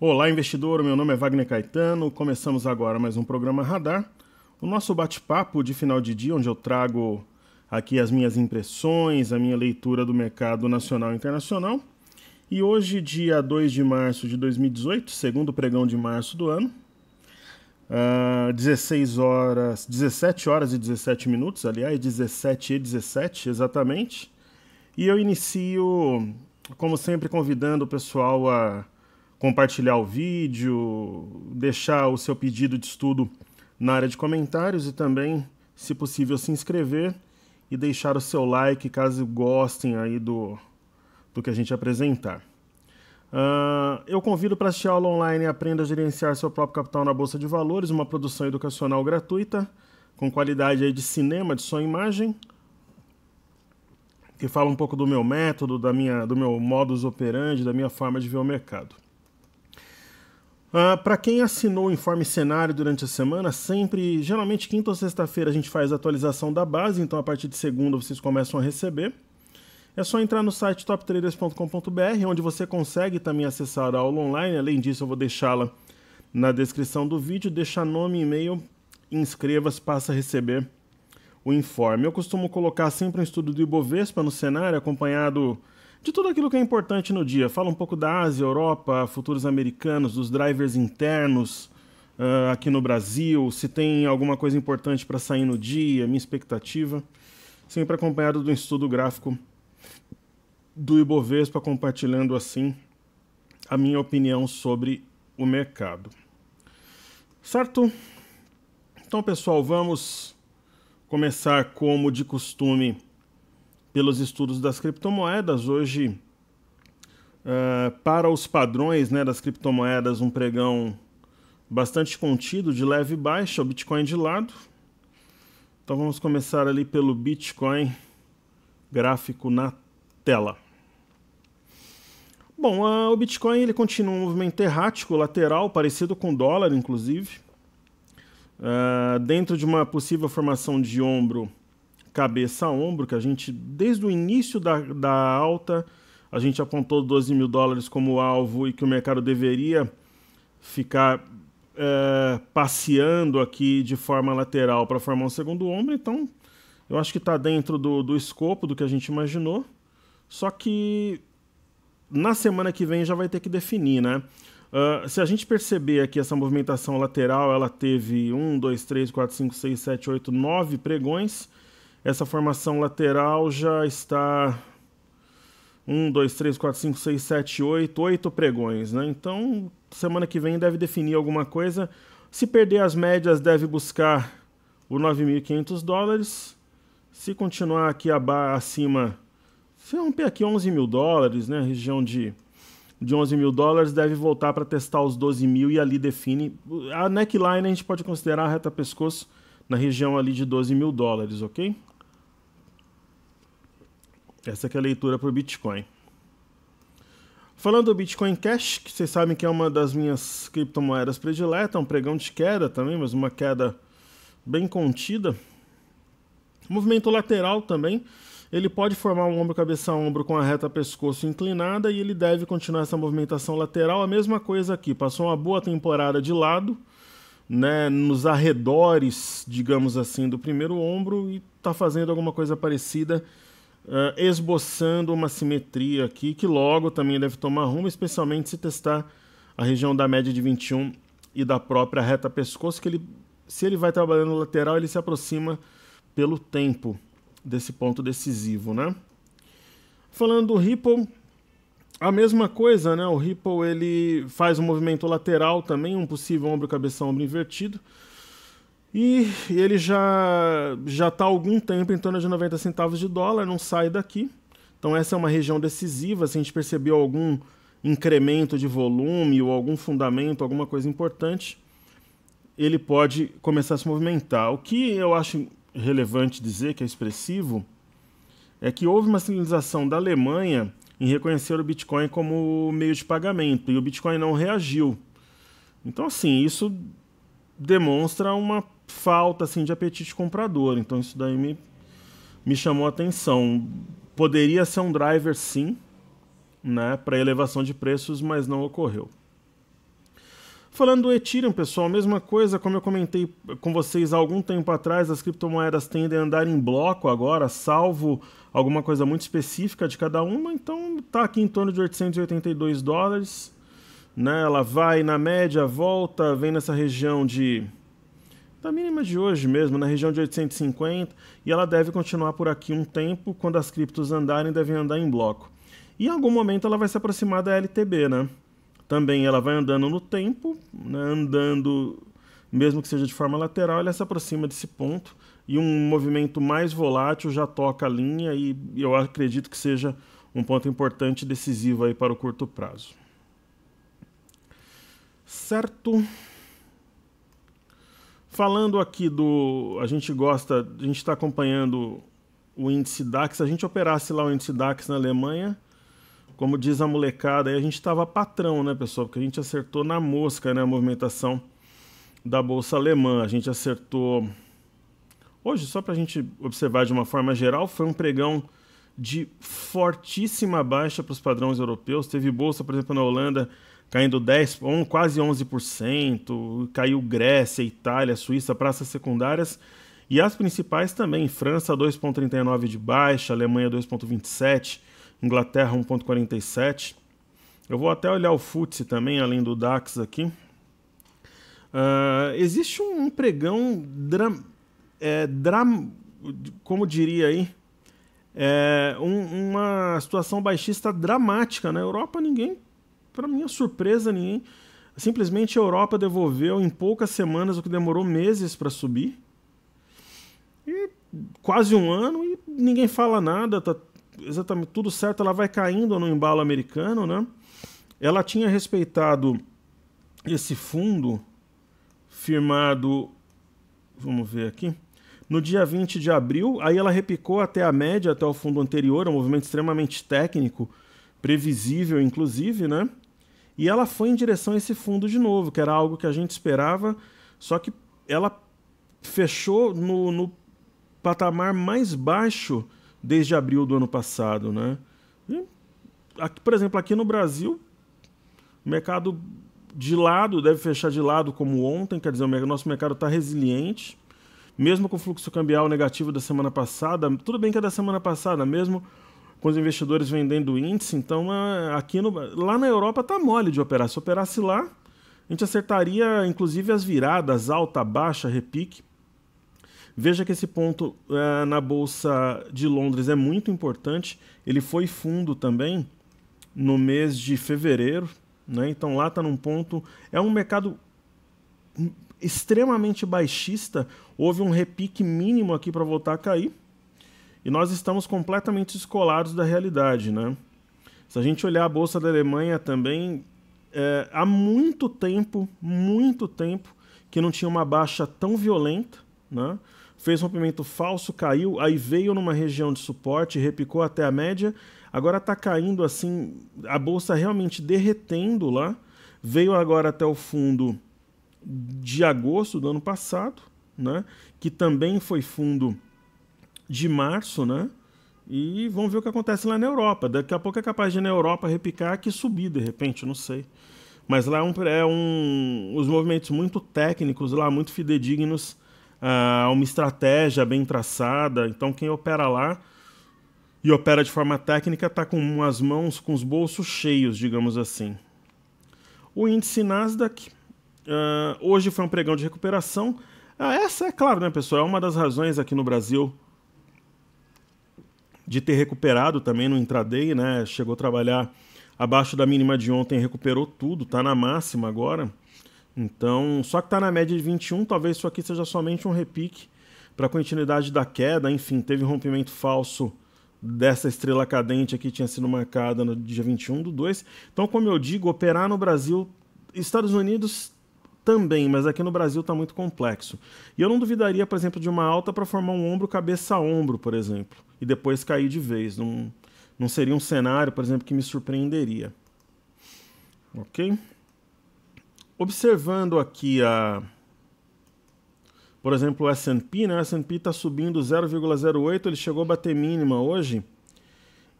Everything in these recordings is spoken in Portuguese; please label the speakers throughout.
Speaker 1: Olá, investidor. Meu nome é Wagner Caetano. Começamos agora mais um programa Radar. O nosso bate-papo de final de dia, onde eu trago aqui as minhas impressões, a minha leitura do mercado nacional e internacional. E hoje, dia 2 de março de 2018, segundo pregão de março do ano, 17 horas e 17 minutos, aliás, 17 e 17 exatamente. E eu inicio, como sempre, convidando o pessoal a compartilhar o vídeo, deixar o seu pedido de estudo na área de comentários e também, se possível, se inscrever e deixar o seu like caso gostem aí do que a gente apresentar. Eu convido para assistir a aula online Aprenda a Gerenciar Seu Próprio Capital na Bolsa de Valores, uma produção educacional gratuita, com qualidade aí de cinema, de som e imagem, que fala um pouco do meu método, do meu modus operandi, da minha forma de ver o mercado. Para quem assinou o Informe Cenário durante a semana, geralmente quinta ou sexta-feira a gente faz a atualização da base, então a partir de segunda vocês começam a receber. É só entrar no site toptraders.com.br, onde você consegue também acessar a aula online. Além disso, eu vou deixá-la na descrição do vídeo. Deixa nome, e-mail, inscreva-se, passa a receber o informe. Eu costumo colocar sempre um estudo do Ibovespa no cenário, acompanhado de tudo aquilo que é importante no dia. Fala um pouco da Ásia, Europa, futuros americanos, dos drivers internos aqui no Brasil, se tem alguma coisa importante para sair no dia, minha expectativa. Sempre acompanhado do estudo gráfico do Ibovespa, compartilhando assim a minha opinião sobre o mercado. Certo? Então, pessoal, vamos começar, como de costume, pelos estudos das criptomoedas. Hoje, para os padrões, né, das criptomoedas, um pregão bastante contido, de leve baixa, o Bitcoin de lado. Então vamos começar ali pelo Bitcoin, gráfico na tela. Bom, o Bitcoin ele continua um movimento errático, lateral, parecido com o dólar, inclusive. Dentro de uma possível formação de ombro, cabeça a ombro, que a gente, desde o início da alta, a gente apontou 12 mil dólares como alvo e que o mercado deveria ficar passeando aqui de forma lateral para formar um segundo ombro. Então, eu acho que está dentro do escopo do que a gente imaginou, só que na semana que vem já vai ter que definir, né? Se a gente perceber aqui essa movimentação lateral, ela teve 1, 2, 3, 4, 5, 6, 7, 8, 9 pregões. Essa formação lateral já está 1, 2, 3, 4, 5, 6, 7, 8 pregões, né? Então, semana que vem deve definir alguma coisa. Se perder as médias, deve buscar o 9.500 dólares. Se continuar aqui acima, se romper aqui 11 mil dólares, né? Região de 11 mil dólares, deve voltar para testar os 12 mil e ali define. A neckline a gente pode considerar a reta pescoço na região ali de 12 mil dólares, ok? Essa aqui é a leitura para o Bitcoin. Falando do Bitcoin Cash, que vocês sabem que é uma das minhas criptomoedas prediletas, um pregão de queda também, mas uma queda bem contida. Movimento lateral também, ele pode formar um ombro cabeça a ombro com a reta pescoço inclinada e ele deve continuar essa movimentação lateral. A mesma coisa aqui, passou uma boa temporada de lado, né, nos arredores, digamos assim, do primeiro ombro e está fazendo alguma coisa parecida, esboçando uma simetria aqui, que logo também deve tomar rumo, especialmente se testar a região da média de 21 e da própria reta pescoço, que se ele vai trabalhando no lateral, ele se aproxima pelo tempo desse ponto decisivo, né? Falando do Ripple, a mesma coisa, né? O Ripple ele faz um movimento lateral também, um possível ombro-cabeça-ombro invertido. E ele já está há algum tempo em torno de 90 centavos de dólar, não sai daqui. Então essa é uma região decisiva, se a gente percebeu algum incremento de volume ou algum fundamento, alguma coisa importante, ele pode começar a se movimentar. O que eu acho relevante dizer, que é expressivo, é que houve uma sinalização da Alemanha em reconhecer o Bitcoin como meio de pagamento, e o Bitcoin não reagiu. Então, assim, isso demonstra uma falta assim, de apetite comprador. Então, isso daí me chamou a atenção. Poderia ser um driver, sim, né, para elevação de preços, mas não ocorreu. Falando do Ethereum, pessoal, mesma coisa, como eu comentei com vocês há algum tempo atrás, as criptomoedas tendem a andar em bloco agora, salvo alguma coisa muito específica de cada uma, então está aqui em torno de 882 dólares, né? Ela vai na média, volta, vem nessa região da mínima de hoje mesmo, na região de 850, e ela deve continuar por aqui um tempo. Quando as criptos andarem, devem andar em bloco. E em algum momento ela vai se aproximar da LTB, né? Também ela vai andando no tempo, né? Andando, mesmo que seja de forma lateral, ela se aproxima desse ponto, e um movimento mais volátil já toca a linha, e eu acredito que seja um ponto importante e decisivo aí para o curto prazo. Certo? Falando aqui a gente está acompanhando o índice DAX. A gente operasse lá o índice DAX na Alemanha, como diz a molecada, aí a gente estava patrão, né, pessoal? Porque a gente acertou na mosca, né, a movimentação da Bolsa Alemã. A gente acertou... Hoje, só para a gente observar de uma forma geral, foi um pregão de fortíssima baixa para os padrões europeus. Teve bolsa, por exemplo, na Holanda, caindo quase 11%, caiu Grécia, Itália, Suíça, praças secundárias, e as principais também, França 2,39 de baixa, Alemanha 2,27, Inglaterra 1,47. Eu vou até olhar o FTSE também, além do DAX aqui. Existe um pregão, como diria aí, uma situação baixista dramática na Europa. Ninguém... Para minha surpresa, simplesmente a Europa devolveu em poucas semanas o que demorou meses para subir. E quase um ano e ninguém fala nada, tá exatamente tudo certo, ela vai caindo no embalo americano, né? Ela tinha respeitado esse fundo firmado, vamos ver aqui, no dia 20 de abril, aí ela repicou até a média, até o fundo anterior, um movimento extremamente técnico, previsível inclusive, né? E ela foi em direção a esse fundo de novo, que era algo que a gente esperava, só que ela fechou no patamar mais baixo desde abril do ano passado, né? E aqui, por exemplo, aqui no Brasil, o mercado de lado deve fechar de lado como ontem, quer dizer, o nosso mercado está resiliente, mesmo com o fluxo cambial negativo da semana passada. Tudo bem que é da semana passada, mesmo com os investidores vendendo o índice, então lá na Europa tá mole de operar. Se operasse lá, a gente acertaria inclusive as viradas, alta, baixa, repique. Veja que esse ponto na Bolsa de Londres é muito importante. Ele foi fundo também no mês de fevereiro, né? Então lá está num ponto... É um mercado extremamente baixista. Houve um repique mínimo aqui para voltar a cair. E nós estamos completamente descolados da realidade, né? Se a gente olhar a Bolsa da Alemanha também, há muito tempo que não tinha uma baixa tão violenta, né? Fez rompimento falso, caiu, aí veio numa região de suporte, repicou até a média, agora está caindo assim, a Bolsa realmente derretendo lá, veio agora até o fundo de agosto do ano passado, né? Que também foi fundo de março, né? E vamos ver o que acontece lá na Europa. Daqui a pouco é capaz de na Europa repicar que subir de repente, não sei. Mas lá os movimentos muito técnicos lá, muito fidedignos, uma estratégia bem traçada. Então quem opera lá e opera de forma técnica está com as mãos, com os bolsos cheios, digamos assim. O índice Nasdaq hoje foi um pregão de recuperação. Essa é claro, né, pessoal? É uma das razões aqui no Brasil de ter recuperado também no intraday, né? Chegou a trabalhar abaixo da mínima de ontem, recuperou tudo, está na máxima agora. Então, só que está na média de 21, talvez isso aqui seja somente um repique para a continuidade da queda. Enfim, teve um rompimento falso dessa estrela cadente aqui, tinha sido marcada no dia 21/2. Então, como eu digo, operar no Brasil, Estados Unidos também, mas aqui no Brasil está muito complexo. E eu não duvidaria, por exemplo, de uma alta para formar um ombro cabeça a ombro, por exemplo, e depois cair de vez. Não seria um cenário, por exemplo, que me surpreenderia. Ok? Observando aqui por exemplo, o S&P, né? O S&P está subindo 0,08, ele chegou a bater mínima hoje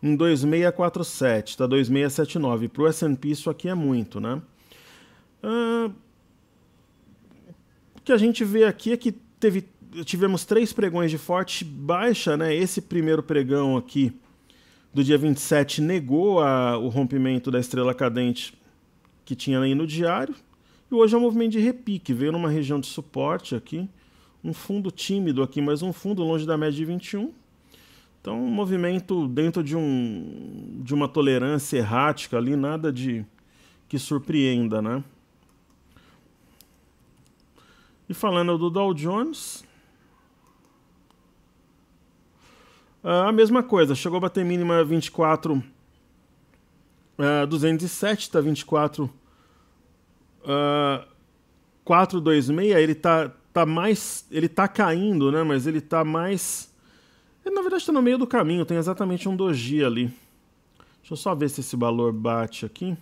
Speaker 1: em 2.647, está 2.679. Para o S&P isso aqui é muito, né? O que a gente vê aqui é que tivemos 3 pregões de forte baixa, né? Esse primeiro pregão aqui do dia 27 negou o rompimento da estrela cadente que tinha aí no diário. E hoje é um movimento de repique, veio numa região de suporte aqui, um fundo tímido aqui, mas um fundo longe da média de 21. Então, um movimento dentro de uma tolerância errática ali, nada de que surpreenda, né? E falando do Dow Jones, a mesma coisa, chegou a bater mínima 24.207, está 24.426, ele tá caindo, né? Mas ele tá mais, ele na verdade está no meio do caminho, tem exatamente um doji ali. Deixa eu só ver se esse valor bate aqui.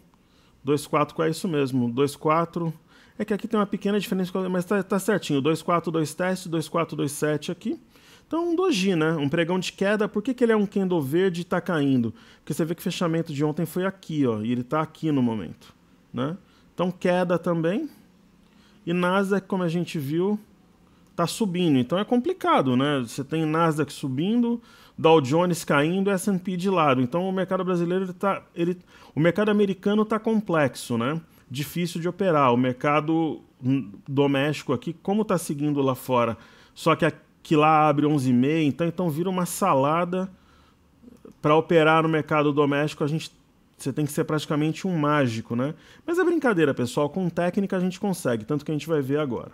Speaker 1: 2.4 é isso mesmo, 2.4. É que aqui tem uma pequena diferença, mas tá certinho. 2.4, teste, 2.427 aqui. Então um doji, né? Um pregão de queda. Por que ele é um candle verde e está caindo? Porque você vê que o fechamento de ontem foi aqui, ó, e ele está aqui no momento, né? Então queda também. E Nasdaq, como a gente viu, está subindo. Então é complicado, né? Você tem Nasdaq subindo, Dow Jones caindo, S&P de lado. Então o mercado brasileiro o mercado americano está complexo, né? Difícil de operar. O mercado doméstico aqui, como está seguindo lá fora, só que aqui lá abre 11h30, então vira uma salada. Para operar no mercado doméstico, você tem que ser praticamente um mágico, né? Mas é brincadeira, pessoal. Com técnica a gente consegue, tanto que a gente vai ver agora.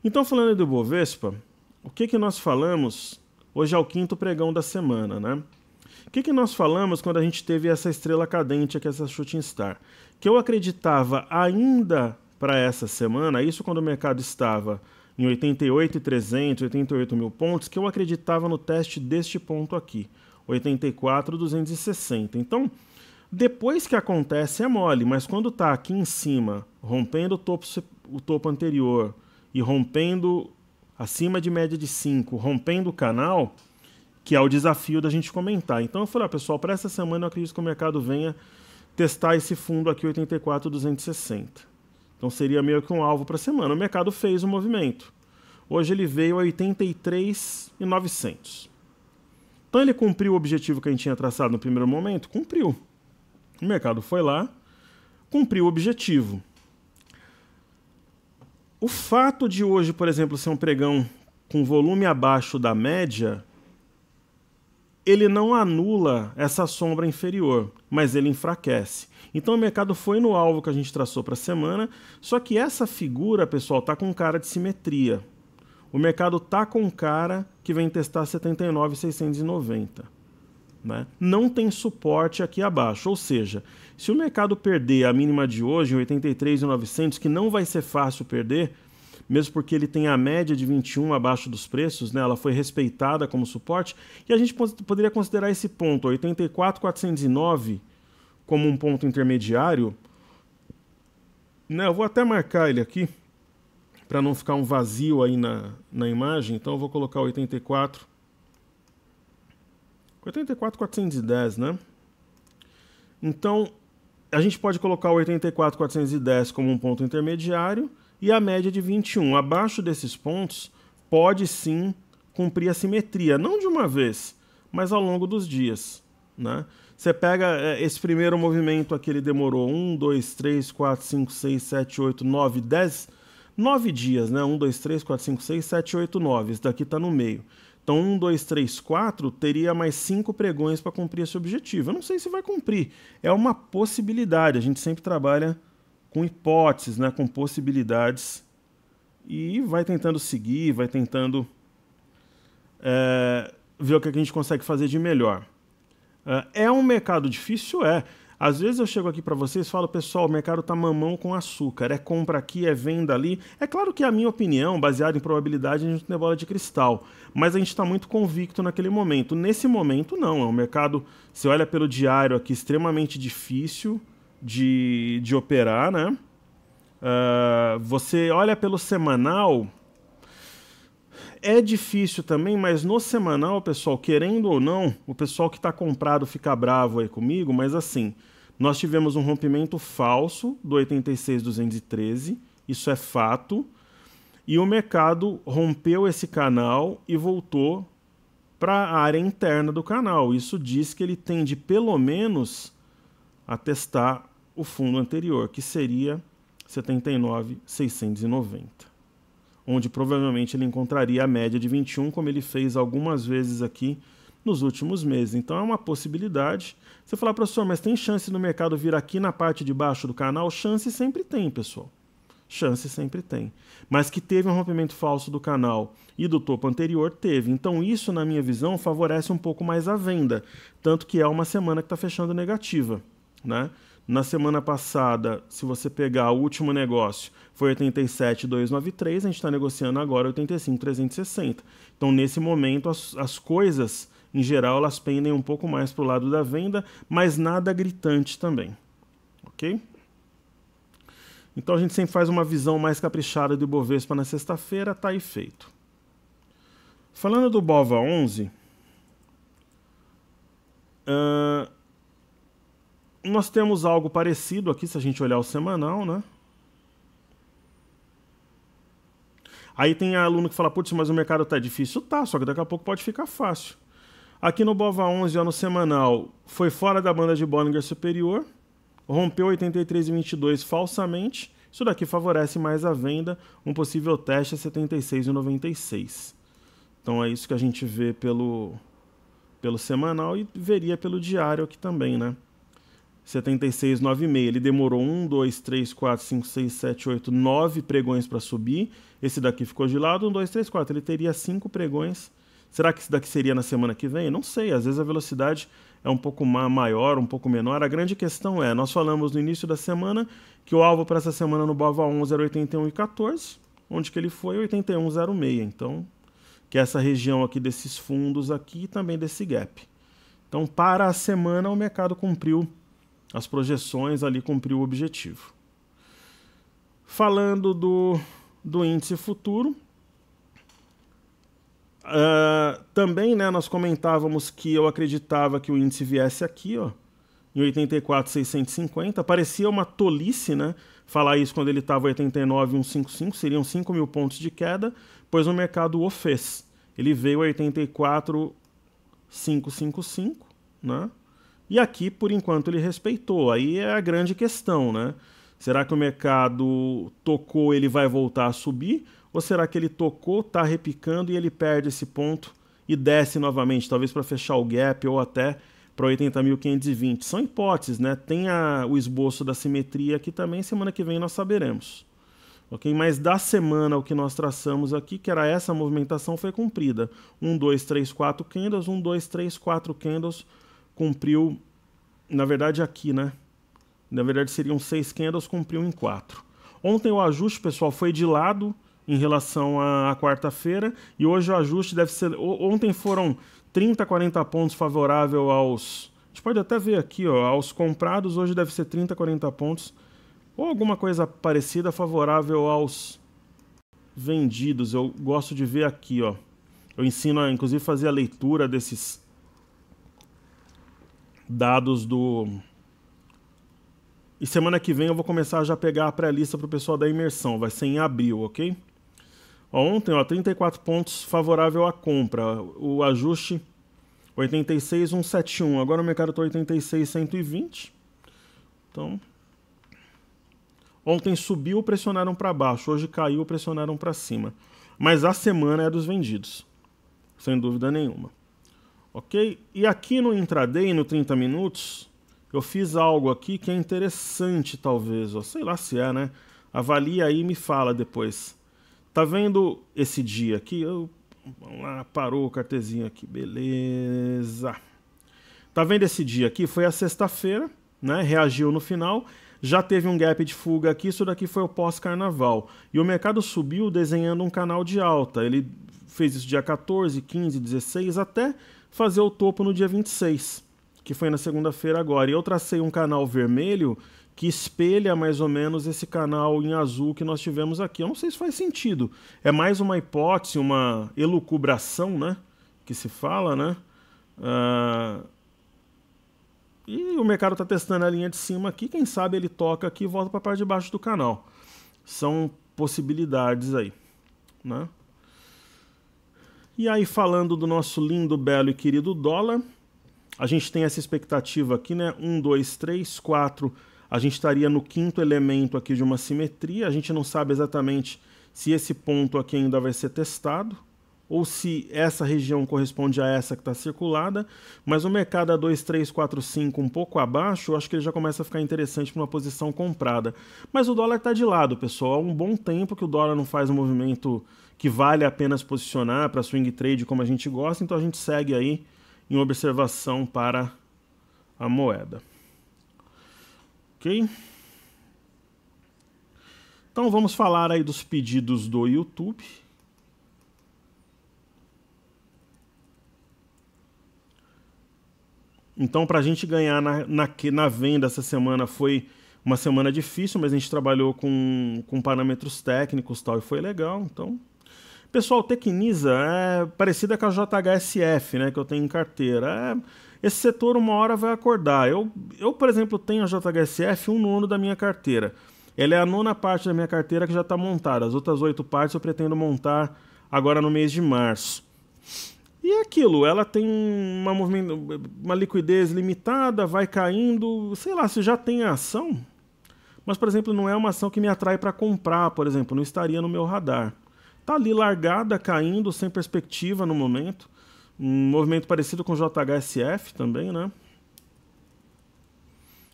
Speaker 1: Então, falando do Bovespa, o que nós falamos? Hoje é o 5º pregão da semana, né? O que nós falamos quando a gente teve essa estrela cadente aqui, essa Shooting Star? Que eu acreditava ainda para essa semana, isso quando o mercado estava em 88.300, 88 mil pontos, que eu acreditava no teste deste ponto aqui, 84.260. Então, depois que acontece é mole, mas quando está aqui em cima, rompendo o topo anterior e rompendo acima de média de 5, rompendo o canal, que é o desafio da gente comentar. Então eu falei, pessoal, para essa semana eu acredito que o mercado venha testar esse fundo aqui, 84.260. Então seria meio que um alvo para a semana. O mercado fez o movimento. Hoje ele veio a 83.900. Então ele cumpriu o objetivo que a gente tinha traçado no primeiro momento? Cumpriu. O mercado foi lá, cumpriu o objetivo. O fato de hoje, por exemplo, ser um pregão com volume abaixo da média, ele não anula essa sombra inferior, mas ele enfraquece. Então o mercado foi no alvo que a gente traçou para a semana, só que essa figura, pessoal, está com cara de simetria. O mercado está com cara que vem testar 79.690. Né? Não tem suporte aqui abaixo, ou seja, se o mercado perder a mínima de hoje, em 83.900, que não vai ser fácil perder, mesmo porque ele tem a média de 21 abaixo dos preços, né? Ela foi respeitada como suporte, e a gente poderia considerar esse ponto, 84.409, como um ponto intermediário. Né? Eu vou até marcar ele aqui, para não ficar um vazio aí na imagem, então eu vou colocar 84.410, né? Então, a gente pode colocar o 84.410 como um ponto intermediário e a média de 21. Abaixo desses pontos, pode sim cumprir a simetria, não de uma vez, mas ao longo dos dias, né? Você pega esse primeiro movimento aqui, ele demorou 1, 2, 3, 4, 5, 6, 7, 8, 9, 10, 9 dias, né? 1, 2, 3, 4, 5, 6, 7, 8, 9. Esse daqui está no meio. Então, 1, 2, 3, 4 teria mais 5 pregões para cumprir esse objetivo. Eu não sei se vai cumprir. É uma possibilidade. A gente sempre trabalha com hipóteses, né? Com possibilidades. E vai tentando seguir, vai tentando ver o que a gente consegue fazer de melhor. É um mercado difícil? É. Às vezes eu chego aqui para vocês e falo, pessoal, o mercado está mamão com açúcar, é compra aqui, é venda ali. É claro que é a minha opinião, baseada em probabilidade, a gente não tem bola de cristal, mas a gente está muito convicto naquele momento. Nesse momento, não. É um mercado, você olha pelo diário aqui, extremamente difícil de operar, né? Você olha pelo semanal, é difícil também, mas no semanal, pessoal, querendo ou não, o pessoal que está comprado fica bravo aí comigo, mas assim, nós tivemos um rompimento falso do 86.213, isso é fato. E o mercado rompeu esse canal e voltou para a área interna do canal. Isso diz que ele tende pelo menos a testar o fundo anterior, que seria 79.690, onde provavelmente ele encontraria a média de 21, como ele fez algumas vezes aqui nos últimos meses. Então é uma possibilidade. Você falar, professor, mas tem chance do mercado vir aqui na parte de baixo do canal? Chance sempre tem, pessoal. Chance sempre tem. Mas que teve um rompimento falso do canal e do topo anterior, teve. Então isso, na minha visão, favorece um pouco mais a venda. Tanto que é uma semana que está fechando negativa, né? Na semana passada, se você pegar o último negócio, foi 87,293, a gente está negociando agora 85,360. Então, nesse momento, as coisas, em geral, elas pendem um pouco mais para o lado da venda, mas nada gritante também. Ok? Então, a gente sempre faz uma visão mais caprichada do Ibovespa na sexta-feira, tá aí feito. Falando do BOVA11, nós temos algo parecido aqui, se a gente olhar o semanal, né? Aí tem aluno que fala, putz, mas o mercado tá difícil. Tá, só que daqui a pouco pode ficar fácil. Aqui no BOVA11, ó, no semanal, foi fora da banda de Bollinger Superior, rompeu 83,22 falsamente. Isso daqui favorece mais a venda, um possível teste é 76,96. Então é isso que a gente vê pelo semanal e veria pelo diário aqui também, né? 76,96. Ele demorou 1, 2, 3, 4, 5, 6, 7, 8, 9 pregões para subir. Esse daqui ficou de lado, 1, 2, 3, 4. Ele teria 5 pregões. Será que esse daqui seria na semana que vem? Não sei, às vezes a velocidade é um pouco maior, um pouco menor. A grande questão é, nós falamos no início da semana que o alvo para essa semana no BOVA11 era 81,14, onde que ele foi 81,06. Então, que é essa região aqui desses fundos aqui e também desse gap. Então, para a semana, o mercado cumpriu as projeções, ali cumpriu o objetivo. Falando do índice futuro, também, né, nós comentávamos que eu acreditava que o índice viesse aqui, ó, em 84,650. Parecia uma tolice, né, falar isso quando ele estava 89,155, seriam 5 mil pontos de queda, pois o mercado o fez. Ele veio a 84,555, né? E aqui, por enquanto, ele respeitou. Aí é a grande questão, né? Será que o mercado tocou, ele vai voltar a subir? Ou será que ele tocou, está repicando e ele perde esse ponto e desce novamente, talvez para fechar o gap ou até para 80.520? São hipóteses, né? Tem o esboço da simetria aqui também, semana que vem nós saberemos. Okay? Mas da semana, o que nós traçamos aqui, que era essa movimentação, foi cumprida. 1, 2, 3, 4 candles, 1, 2, 3, 4 candles, cumpriu, na verdade aqui, né? Na verdade seriam 6 candles, cumpriu em 4. Ontem o ajuste, pessoal, foi de lado em relação à quarta-feira, e hoje o ajuste deve ser... Ontem foram 30, 40 pontos favorável aos... A gente pode até ver aqui, ó, aos comprados, hoje deve ser 30, 40 pontos, ou alguma coisa parecida favorável aos vendidos. Eu gosto de ver aqui, ó. Eu ensino a, inclusive, fazer a leitura desses dados do... E semana que vem eu vou começar a já pegar a pré-lista para o pessoal da imersão. Vai ser em abril, ok? Ontem, ó, 34 pontos favorável à compra. O ajuste 86,171. Agora o mercado está 86,120. Então, ontem subiu, pressionaram para baixo. Hoje caiu, pressionaram para cima. Mas a semana é dos vendidos, sem dúvida nenhuma. Ok? E aqui no intraday, no 30 minutos, eu fiz algo aqui que é interessante, talvez. Ó. Sei lá se é, né? Avalia aí e me fala depois. Tá vendo esse dia aqui? Vamos lá, parou o cartezinho aqui. Beleza. Tá vendo esse dia aqui? Foi a sexta-feira, né? Reagiu no final. Já teve um gap de fuga aqui. Isso daqui foi o pós-carnaval. E o mercado subiu desenhando um canal de alta. Ele fez isso dia 14, 15, 16, até fazer o topo no dia 26, que foi na segunda-feira agora. E eu tracei um canal vermelho que espelha mais ou menos esse canal em azul que nós tivemos aqui. Eu não sei se faz sentido. É mais uma hipótese, uma elucubração, né? Que se fala, né? E o mercado está testando a linha de cima aqui. Quem sabe ele toca aqui e volta para a parte de baixo do canal. São possibilidades aí. né? E aí, falando do nosso lindo, belo e querido dólar, a gente tem essa expectativa aqui, né? 1, 2, 3, 4. A gente estaria no quinto elemento aqui de uma simetria. A gente não sabe exatamente se esse ponto aqui ainda vai ser testado ou se essa região corresponde a essa que está circulada, mas o mercado a 2, 3, 4, 5 um pouco abaixo, eu acho que ele já começa a ficar interessante para uma posição comprada. Mas o dólar está de lado, pessoal. Há um bom tempo que o dólar não faz um movimento que vale a pena se posicionar para swing trade como a gente gosta, então a gente segue aí em observação para a moeda. Ok? Então vamos falar aí dos pedidos do YouTube. Então, para a gente ganhar na venda essa semana foi uma semana difícil, mas a gente trabalhou com parâmetros técnicos e tal, e foi legal. Então, pessoal, Tecnisa é parecida com a JHSF, né, que eu tenho em carteira. Esse setor uma hora vai acordar. Eu, por exemplo, tenho a JHSF 1/9 da minha carteira. Ela é a 9ª parte da minha carteira que já está montada. As outras 8 partes eu pretendo montar agora no mês de março. E é aquilo, ela tem uma liquidez limitada, vai caindo, sei lá, se já tem a ação, mas, por exemplo, não é uma ação que me atrai para comprar, por exemplo, não estaria no meu radar. Tá ali largada, caindo, sem perspectiva no momento, um movimento parecido com o JHSF também, né?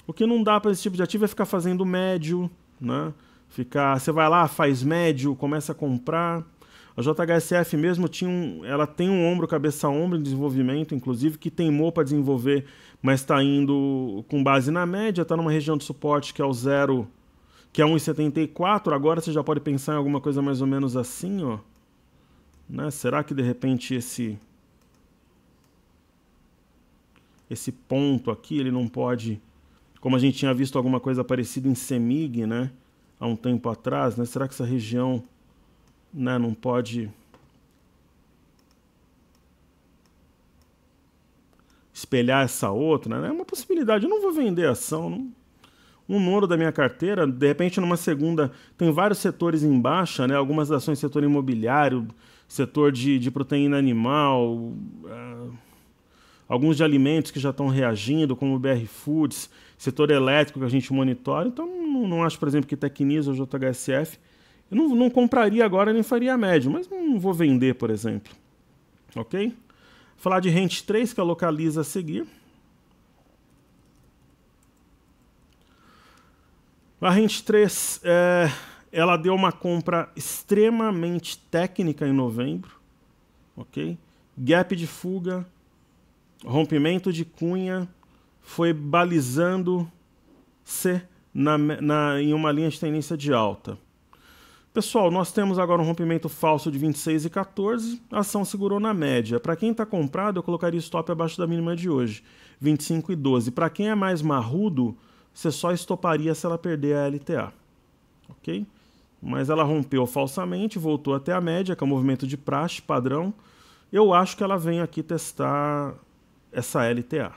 Speaker 1: O que não dá para esse tipo de ativo é ficar fazendo médio, né? Você vai lá, faz médio, começa a comprar. A JHSF mesmo ela tem um ombro, cabeça-ombro em desenvolvimento, inclusive, que teimou para desenvolver, mas está indo com base na média, está numa região de suporte que é o 1,74. Agora você já pode pensar em alguma coisa mais ou menos assim, ó. Né? Será que de repente esse ponto aqui, ele não pode, como a gente tinha visto alguma coisa parecida em CEMIG, né? Há um tempo atrás, né? Será que essa região, né, não pode espelhar essa outra, né? É uma possibilidade. Eu não vou vender ação, não. Um número da minha carteira, de repente numa segunda, tem vários setores em baixa, né? Algumas ações do setor imobiliário, setor de proteína animal, alguns de alimentos que já estão reagindo, como o BR Foods, setor elétrico que a gente monitora. Então não acho, por exemplo, que Tecnisa ou JHSF eu não compraria agora nem faria médio, mas não vou vender, por exemplo. Ok? Falar de Rent 3, que a localiza a seguir. A Rent 3, ela deu uma compra extremamente técnica em novembro. Ok? Gap de fuga, rompimento de cunha, foi balizando-se em uma linha de tendência de alta. Pessoal, nós temos agora um rompimento falso de 26,14, a ação segurou na média. Para quem está comprado, eu colocaria stop abaixo da mínima de hoje, 25,12. Para quem é mais marrudo, você só estoparia se ela perder a LTA. Ok? Mas ela rompeu falsamente, voltou até a média, que é um movimento de praxe, padrão. Eu acho que ela vem aqui testar essa LTA.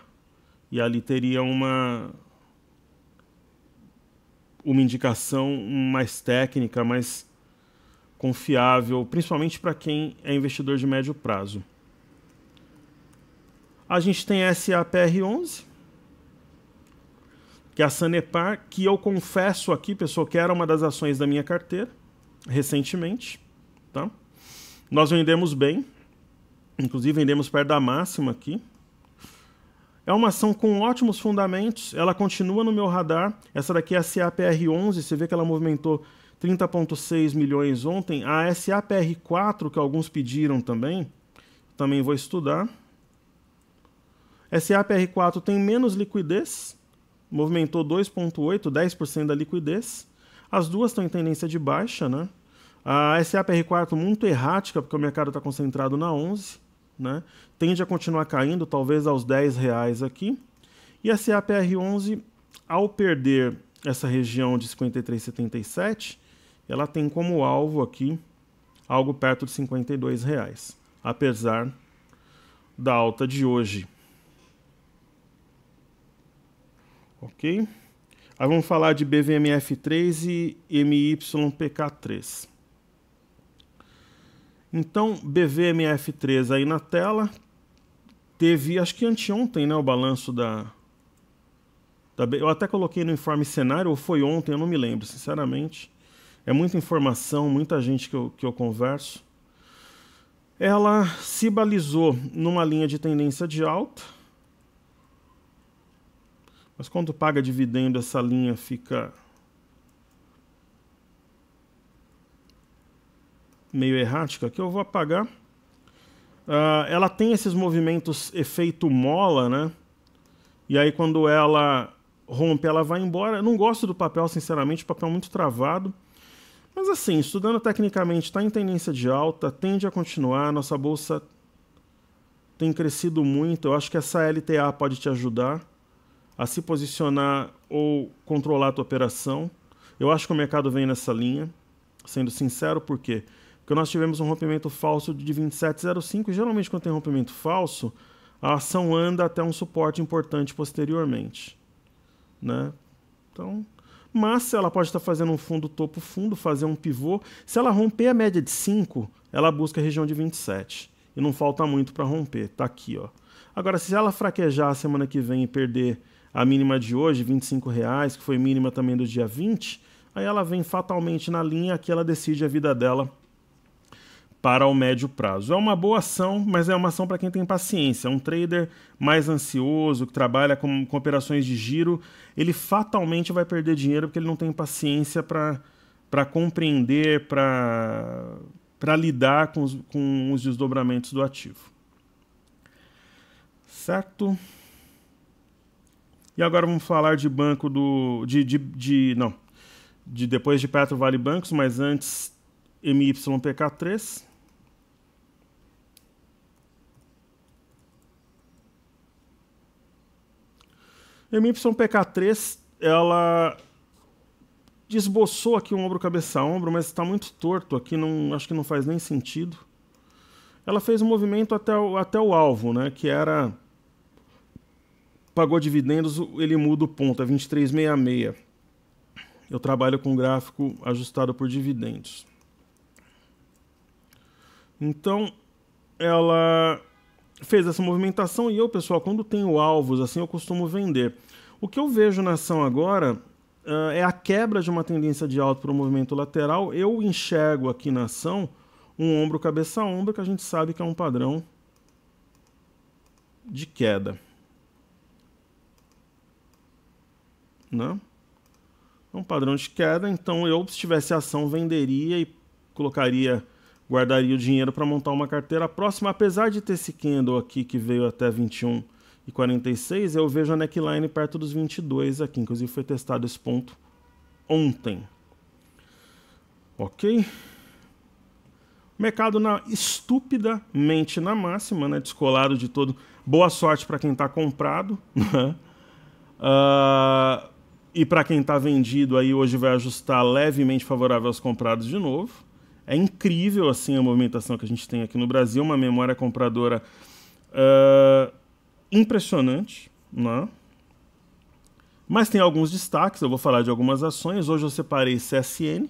Speaker 1: E ali teria uma indicação mais técnica, mais confiável, principalmente para quem é investidor de médio prazo. A gente tem a SAPR11, que é a Sanepar, que eu confesso aqui, pessoal, que era uma das ações da minha carteira, recentemente. Tá? Nós vendemos bem, inclusive vendemos perto da máxima aqui. É uma ação com ótimos fundamentos, ela continua no meu radar. Essa daqui é a SAPR11, você vê que ela movimentou 30,6 milhões ontem. A SAPR4, que alguns pediram também vou estudar. SAPR4 tem menos liquidez, movimentou 2,8, 10% da liquidez. As duas estão em tendência de baixa, né? A SAPR4 muito errática, porque o mercado está concentrado na 11. Né? Tende a continuar caindo, talvez aos R$10 aqui. E a CAPR11, ao perder essa região de 53,77, ela tem como alvo aqui algo perto de R$52, apesar da alta de hoje. Ok? Aí vamos falar de BVMF3 e MYPK3. Então, BVMF3 aí na tela. Teve, acho que anteontem, né, o balanço eu até coloquei no informe cenário, ou foi ontem, eu não me lembro, sinceramente. É muita informação, muita gente que eu converso. Ela se balizou numa linha de tendência de alta. Mas quando paga dividendo, essa linha fica meio errática. Aqui eu vou apagar. Ela tem esses movimentos efeito mola, né? E aí quando ela rompe, ela vai embora. Eu não gosto do papel, sinceramente, o papel é muito travado. Mas assim, estudando tecnicamente, está em tendência de alta, tende a continuar. Nossa bolsa tem crescido muito. Eu acho que essa LTA pode te ajudar a se posicionar ou controlar a tua operação. Eu acho que o mercado vem nessa linha, sendo sincero, por quê? Porque nós tivemos um rompimento falso de 27,05 e geralmente quando tem rompimento falso, a ação anda até um suporte importante posteriormente, né? Então, mas ela pode estar fazendo um fundo topo-fundo, fazer um pivô. Se ela romper a média de 5, ela busca a região de 27. E não falta muito para romper, tá aqui, ó. Agora, se ela fraquejar a semana que vem e perder a mínima de hoje, R$25, que foi mínima também do dia 20, aí ela vem fatalmente na linha, aqui ela decide a vida dela para o médio prazo. É uma boa ação, mas é uma ação para quem tem paciência. É um trader mais ansioso, que trabalha com operações de giro, ele fatalmente vai perder dinheiro porque ele não tem paciência para compreender, para lidar com os desdobramentos do ativo. Certo? E agora vamos falar de banco depois de Petro Vale Bancos, mas antes MYPK3. MYPK3, ela desboçou aqui um ombro cabeça a ombro, mas está muito torto aqui, acho que não faz nem sentido. Ela fez um movimento até o alvo, né, que era pagou dividendos, ele muda o ponto, é 23,66. Eu trabalho com gráfico ajustado por dividendos. Então, ela fez essa movimentação e eu, pessoal, quando tenho alvos assim, eu costumo vender. O que eu vejo na ação agora é a quebra de uma tendência de alta para o movimento lateral. Eu enxergo aqui na ação um ombro cabeça a ombro, que a gente sabe que é um padrão de queda. Né? É um padrão de queda, então eu, se tivesse ação, venderia e guardaria o dinheiro para montar uma carteira próxima. Apesar de ter esse candle aqui que veio até 21,46, eu vejo a neckline perto dos 22 aqui, inclusive foi testado esse ponto ontem. Ok? Mercado estupidamente na máxima, né? Descolado de todo. Boa sorte para quem está comprado, né? E para quem está vendido, aí hoje vai ajustar levemente favorável aos comprados de novo. É incrível assim a movimentação que a gente tem aqui no Brasil, uma memória compradora impressionante, né? Mas tem alguns destaques, eu vou falar de algumas ações. Hoje eu separei CSN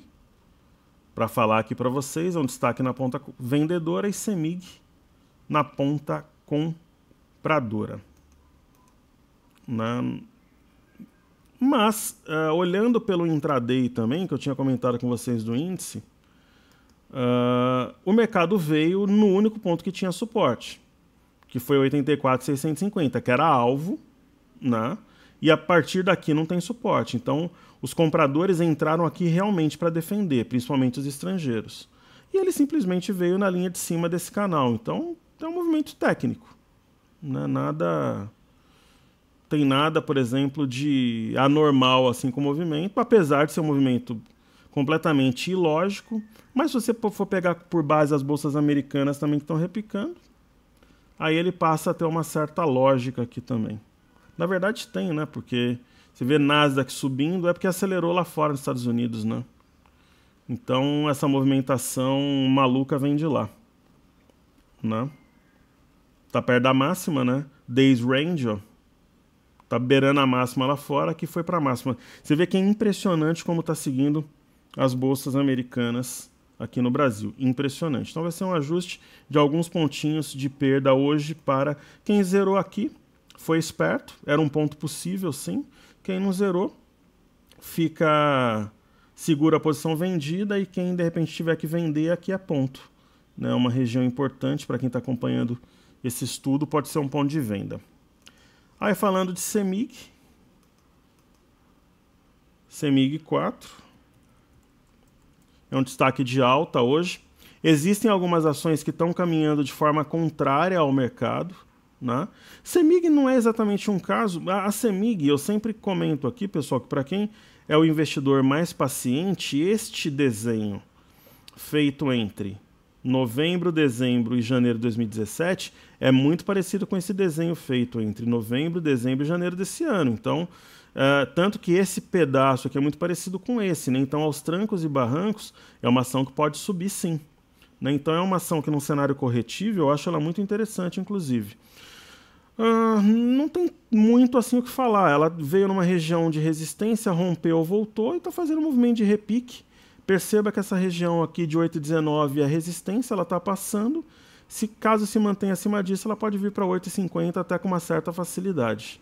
Speaker 1: para falar aqui para vocês, é um destaque na ponta vendedora, e CEMIG na ponta compradora. Mas, olhando pelo intraday também, que eu tinha comentado com vocês do índice, o mercado veio no único ponto que tinha suporte, que foi 84,650, que era alvo, né? E a partir daqui não tem suporte. Então, os compradores entraram aqui realmente para defender, principalmente os estrangeiros. E ele simplesmente veio na linha de cima desse canal. Então, é um movimento técnico. Não é tem nada, por exemplo, de anormal assim com o movimento, apesar de ser um movimento completamente ilógico. Mas se você for pegar por base as bolsas americanas também que estão repicando, aí ele passa a ter uma certa lógica aqui também. Na verdade tem, né? Porque você vê Nasdaq subindo, é porque acelerou lá fora nos Estados Unidos, né? Então essa movimentação maluca vem de lá, né? Tá perto da máxima, né? Days range, ó. Tá beirando a máxima lá fora, que foi para a máxima. Você vê que é impressionante como tá seguindo as bolsas americanas aqui no Brasil. Impressionante. Então vai ser um ajuste de alguns pontinhos de perda hoje para quem zerou aqui. Foi esperto, era um ponto possível, sim. Quem não zerou, segura a posição vendida, e quem de repente tiver que vender, aqui é ponto. É uma região importante para quem está acompanhando esse estudo, pode ser um ponto de venda. Aí falando de CEMIG, CEMIG 4, é um destaque de alta hoje. Existem algumas ações que estão caminhando de forma contrária ao mercado, né? CEMIG não é exatamente um caso. A CEMIG, eu sempre comento aqui, pessoal, que para quem é o investidor mais paciente, este desenho feito entre novembro, dezembro e janeiro de 2017 é muito parecido com esse desenho feito entre novembro, dezembro e janeiro desse ano. Então, tanto que esse pedaço aqui é muito parecido com esse, né? Então, aos trancos e barrancos, é uma ação que pode subir, sim, né? Então, é uma ação que, num cenário corretivo, eu acho ela muito interessante, inclusive. Não tem muito assim o que falar. Ela veio numa região de resistência, rompeu, voltou e está fazendo um movimento de repique. Perceba que essa região aqui de 8,19 é resistência, ela está passando. Caso se mantenha acima disso, ela pode vir para 8,50 até com uma certa facilidade.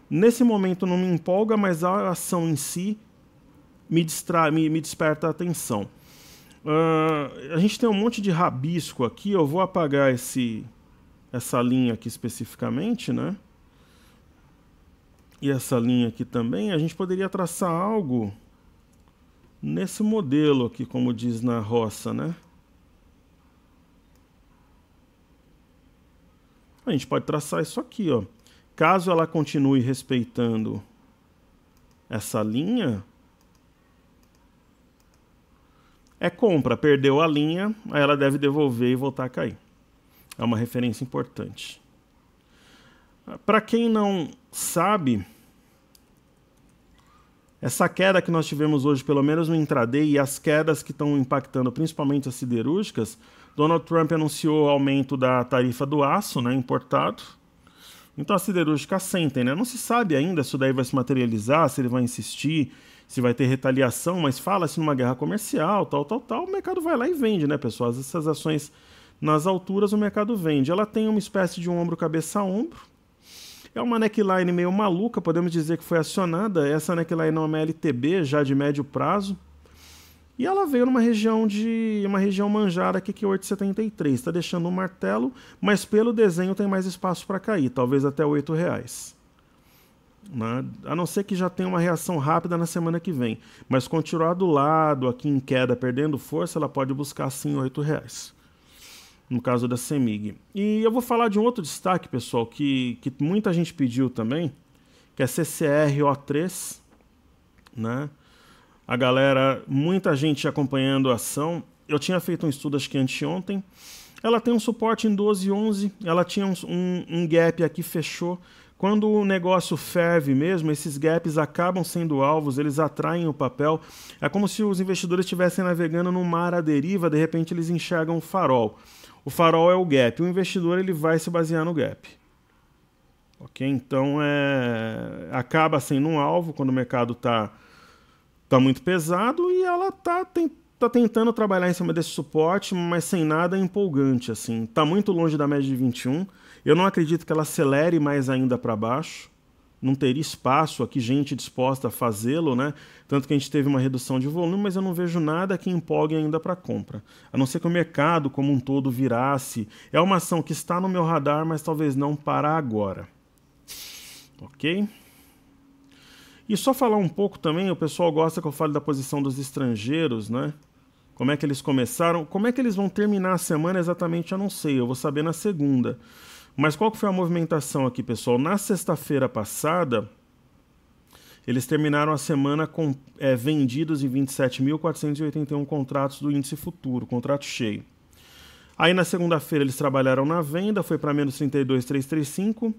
Speaker 1: Nesse momento não me empolga, mas a ação em si me desperta a atenção. A gente tem um monte de rabisco aqui, eu vou apagar essa linha aqui especificamente, né? E essa linha aqui também. A gente poderia traçar algo nesse modelo aqui, como diz na roça, né? A gente pode traçar isso aqui, ó. Caso ela continue respeitando essa linha, é compra. Perdeu a linha, aí ela deve devolver e voltar a cair. É uma referência importante. Para quem não sabe, essa queda que nós tivemos hoje, pelo menos no intraday, e as quedas que estão impactando principalmente as siderúrgicas, Donald Trump anunciou o aumento da tarifa do aço, né, importado. Então as siderúrgicas sentem, né? Não se sabe ainda se isso daí vai se materializar, se ele vai insistir, se vai ter retaliação, mas fala-se numa guerra comercial, tal, o mercado vai lá e vende, né, pessoal? Essas ações nas alturas o mercado vende. Ela tem uma espécie de um ombro, cabeça a ombro. É uma neckline meio maluca, podemos dizer que foi acionada. Essa neckline é uma LTB, já de médio prazo. E ela veio numa região manjada aqui, que é 8,73. Está deixando um martelo, mas pelo desenho tem mais espaço para cair, talvez até R$8. Né? A não ser que já tenha uma reação rápida na semana que vem. Mas continuar do lado, aqui em queda, perdendo força, ela pode buscar sim R$8. No caso da CEMIG. E eu vou falar de um outro destaque, pessoal, que muita gente pediu também, que é CCRO3, né? A galera, muita gente acompanhando a ação. Eu tinha feito um estudo, acho que anteontem. Ela tem um suporte em 12,11, ela tinha um gap aqui, fechou. Quando o negócio ferve mesmo, esses gaps acabam sendo alvos, eles atraem o papel. É como se os investidores estivessem navegando num mar à deriva, de repente eles enxergam um farol. O farol é o gap, o investidor ele vai se basear no gap. Ok? Então acaba sendo um alvo quando o mercado está muito pesado, e ela está tentando trabalhar em cima desse suporte, mas sem nada empolgante. Assim. Está muito longe da média de 21. Eu não acredito que ela acelere mais ainda para baixo. Não teria espaço aqui, gente disposta a fazê-lo, né? Tanto que a gente teve uma redução de volume, mas eu não vejo nada que empolgue ainda para compra. A não ser que o mercado como um todo virasse. É uma ação que está no meu radar, mas talvez não para agora. Ok? E só falar um pouco também, o pessoal gosta que eu fale da posição dos estrangeiros, né? Como é que eles começaram, como é que eles vão terminar a semana exatamente, eu não sei, eu vou saber na segunda. Mas qual que foi a movimentação aqui, pessoal? Na sexta-feira passada, eles terminaram a semana com vendidos em 27.481 contratos do índice futuro, contrato cheio. Aí na segunda-feira eles trabalharam na venda, foi para menos 32.335.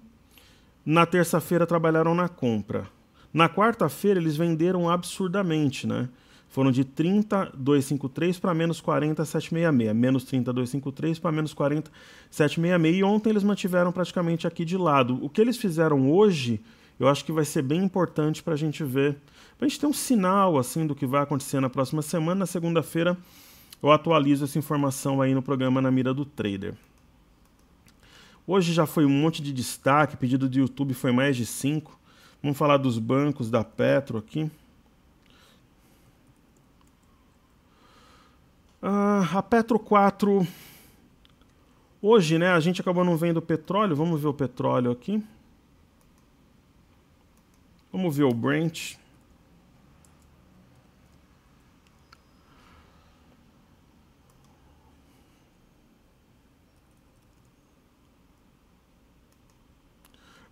Speaker 1: Na terça-feira trabalharam na compra. Na quarta-feira eles venderam absurdamente, né? Foram de 30.253 para menos 40.766. Menos 30.253 para menos 40.766. E ontem eles mantiveram praticamente aqui de lado. O que eles fizeram hoje, eu acho que vai ser bem importante para a gente ver. Para a gente ter um sinal assim do que vai acontecer na próxima semana. Na segunda-feira, eu atualizo essa informação aí no programa Na Mira do Trader. Hoje já foi um monte de destaque, pedido do YouTube foi mais de 5. Vamos falar dos bancos da Petro aqui. A Petro 4, hoje, né, a gente acabou não vendo o petróleo. Vamos ver o petróleo aqui. Vamos ver o Brent.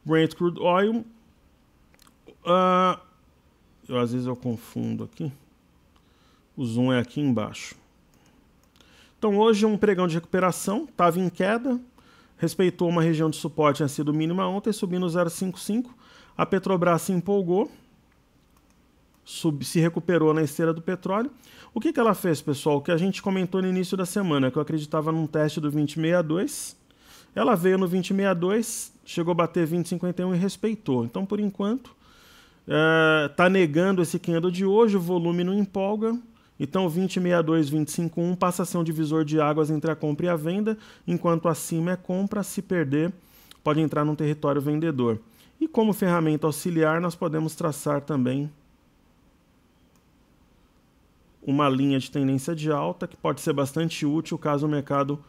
Speaker 1: Brent Crude Oil. Às vezes eu confundo aqui. O zoom é aqui embaixo. Então hoje um pregão de recuperação, estava em queda, respeitou uma região de suporte, tinha sido mínima ontem, subindo 0,55. A Petrobras se empolgou, se recuperou na esteira do petróleo. O que ela fez, pessoal? O que a gente comentou no início da semana, que eu acreditava num teste do 2062. Ela veio no 2062, chegou a bater 20,51 e respeitou. Então, por enquanto, está negando esse candle de hoje, o volume não empolga. Então, 20,62, 20,51 passa a ser um divisor de águas entre a compra e a venda, enquanto acima é compra, se perder, pode entrar num território vendedor. E como ferramenta auxiliar, nós podemos traçar também uma linha de tendência de alta, que pode ser bastante útil caso o mercado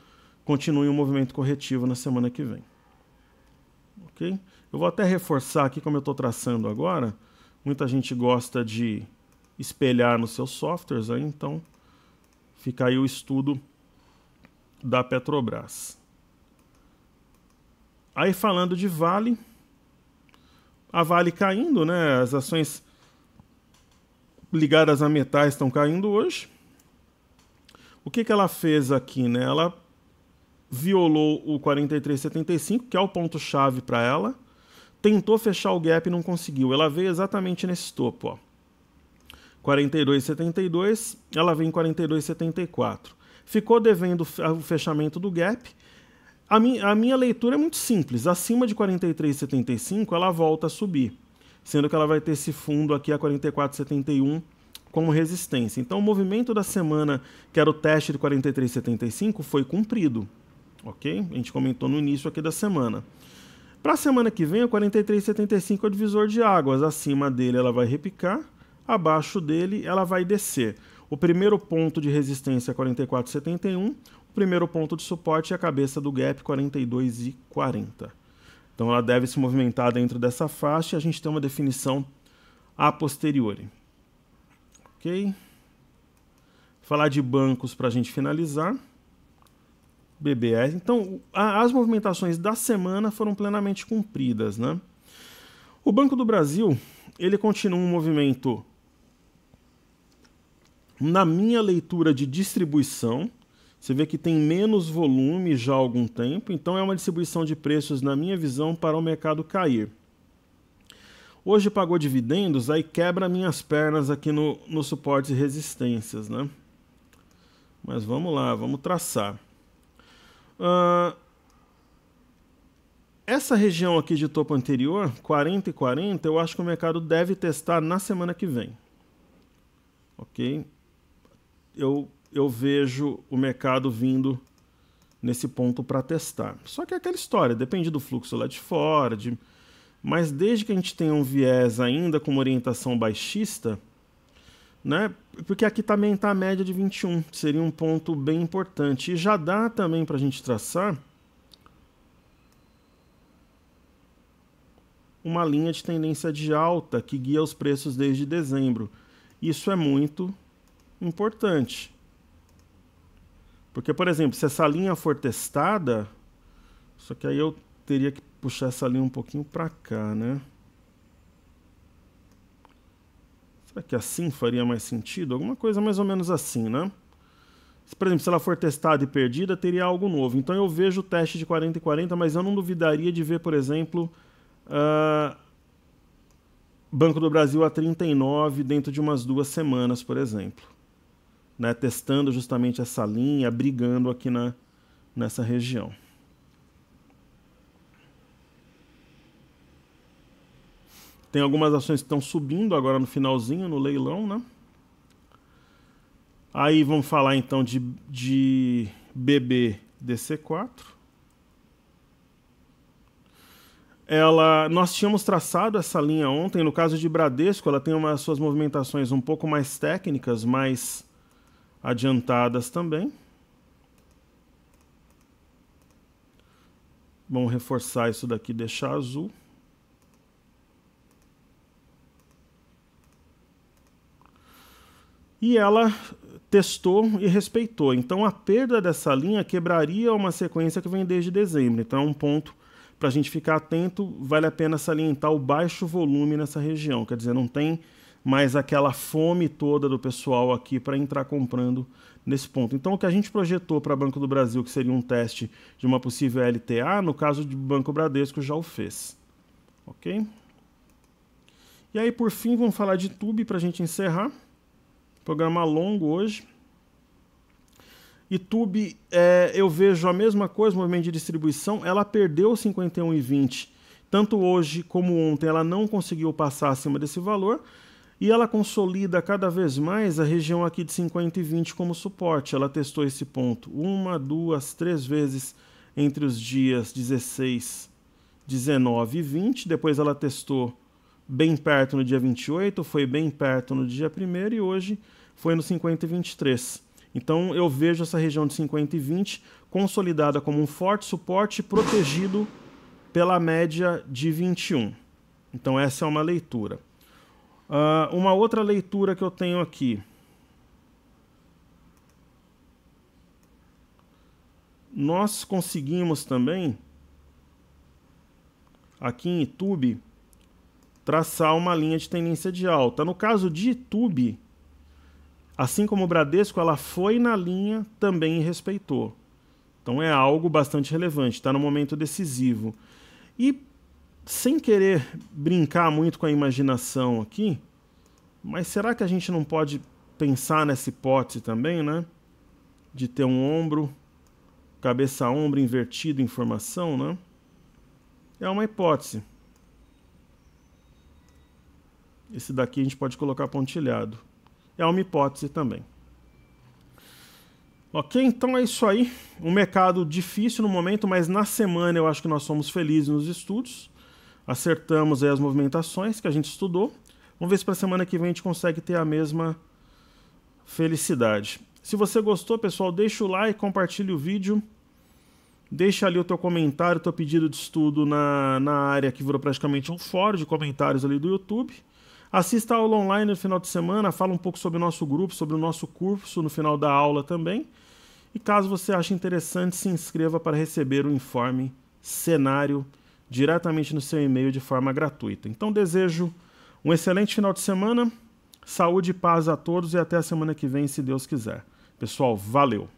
Speaker 1: continue um movimento corretivo na semana que vem. Ok? Eu vou até reforçar aqui como eu estou traçando agora. Muita gente gosta de espelhar nos seus softwares, aí, então fica aí o estudo da Petrobras. Aí falando de Vale, a Vale caindo, né? As ações ligadas a metais estão caindo hoje. O que ela fez aqui, né? Ela violou o 43,75, que é o ponto-chave para ela. Tentou fechar o gap e não conseguiu. Ela veio exatamente nesse topo, ó. 42,72, ela vem em 42,74. Ficou devendo o fechamento do gap. A minha leitura é muito simples. Acima de 43,75, ela volta a subir, sendo que ela vai ter esse fundo aqui a 44,71 como resistência. Então, o movimento da semana, que era o teste de 43,75, foi cumprido. Ok? A gente comentou no início aqui da semana. Para a semana que vem, o 43,75 é o divisor de águas. Acima dele, ela vai repicar. Abaixo dele, ela vai descer. O primeiro ponto de resistência é 44,71. O primeiro ponto de suporte é a cabeça do gap, 42,40. Então, ela deve se movimentar dentro dessa faixa e a gente tem uma definição a posteriori. Ok? Falar de bancos para a gente finalizar. BBR. Então, as movimentações da semana foram plenamente cumpridas, né? O Banco do Brasil, ele continua um movimento, na minha leitura, de distribuição. Você vê que tem menos volume já há algum tempo, então é uma distribuição de preços, na minha visão, para o mercado cair. Hoje pagou dividendos, aí quebra minhas pernas aqui no suportes e resistências, né? Mas vamos lá, vamos traçar. Essa região aqui de topo anterior, 40 e 40, eu acho que o mercado deve testar na semana que vem. Ok? Eu vejo o mercado vindo nesse ponto para testar. Só que é aquela história, depende do fluxo lá de fora, mas desde que a gente tenha um viés ainda com uma orientação baixista, né? Porque aqui também está a média de 21, seria um ponto bem importante. E já dá também para a gente traçar uma linha de tendência de alta que guia os preços desde dezembro. Isso é muito importante. Porque, por exemplo, se essa linha for testada, só que aí eu teria que puxar essa linha um pouquinho para cá, né? Será que assim faria mais sentido? Alguma coisa mais ou menos assim, né? Por exemplo, se ela for testada e perdida, teria algo novo. Então eu vejo o teste de 40 e 40, mas eu não duvidaria de ver, por exemplo, Banco do Brasil a 39 dentro de umas 2 semanas, por exemplo. Né? Testando justamente essa linha, brigando aqui nessa região. Tem algumas ações que estão subindo agora no finalzinho, no leilão, né? Aí vamos falar então de BBDC4. Nós tínhamos traçado essa linha ontem. No caso de Bradesco, ela tem suas movimentações um pouco mais técnicas, mais adiantadas também. Vamos reforçar isso daqui, deixar azul. E ela testou e respeitou. Então a perda dessa linha quebraria uma sequência que vem desde dezembro. Então é um ponto para a gente ficar atento. Vale a pena salientar o baixo volume nessa região. Quer dizer, não tem mais aquela fome toda do pessoal aqui para entrar comprando nesse ponto. Então o que a gente projetou para Banco do Brasil, que seria um teste de uma possível LTA, no caso de Banco Bradesco já o fez. Ok? E aí por fim vamos falar de Tube para a gente encerrar. Programa longo hoje. E Tube, eu vejo a mesma coisa, movimento de distribuição, ela perdeu 51,20, tanto hoje como ontem, ela não conseguiu passar acima desse valor, e ela consolida cada vez mais a região aqui de 50,20 como suporte. Ela testou esse ponto 1, 2, 3 vezes entre os dias 16, 19 e 20, depois ela testou bem perto no dia 28, foi bem perto no dia 1º e hoje foi no 50,23. Então eu vejo essa região de 50,20 consolidada como um forte suporte protegido pela média de 21. Então essa é uma leitura. Uma outra leitura que eu tenho aqui. Nós conseguimos também, aqui em Tube, traçar uma linha de tendência de alta. No caso de Tube, assim como o Bradesco, ela foi na linha também e respeitou. Então é algo bastante relevante, está no momento decisivo. E sem querer brincar muito com a imaginação aqui, mas será que a gente não pode pensar nessa hipótese também, né? De ter um ombro, cabeça-ombro invertido em formação, né? É uma hipótese. Esse daqui a gente pode colocar pontilhado. É uma hipótese também. Ok, então é isso aí. Um mercado difícil no momento, mas na semana eu acho que nós somos felizes nos estudos. Acertamos aí as movimentações que a gente estudou. Vamos ver se para a semana que vem a gente consegue ter a mesma felicidade. Se você gostou, pessoal, deixa o like, compartilha o vídeo. Deixa ali o teu comentário, o teu pedido de estudo na área que virou praticamente um fórum de comentários ali do YouTube. Assista a aula online no final de semana, fala um pouco sobre o nosso grupo, sobre o nosso curso no final da aula também. E caso você ache interessante, se inscreva para receber o informe cenário diretamente no seu e-mail de forma gratuita. Então desejo um excelente final de semana, saúde e paz a todos e até a semana que vem, se Deus quiser. Pessoal, valeu!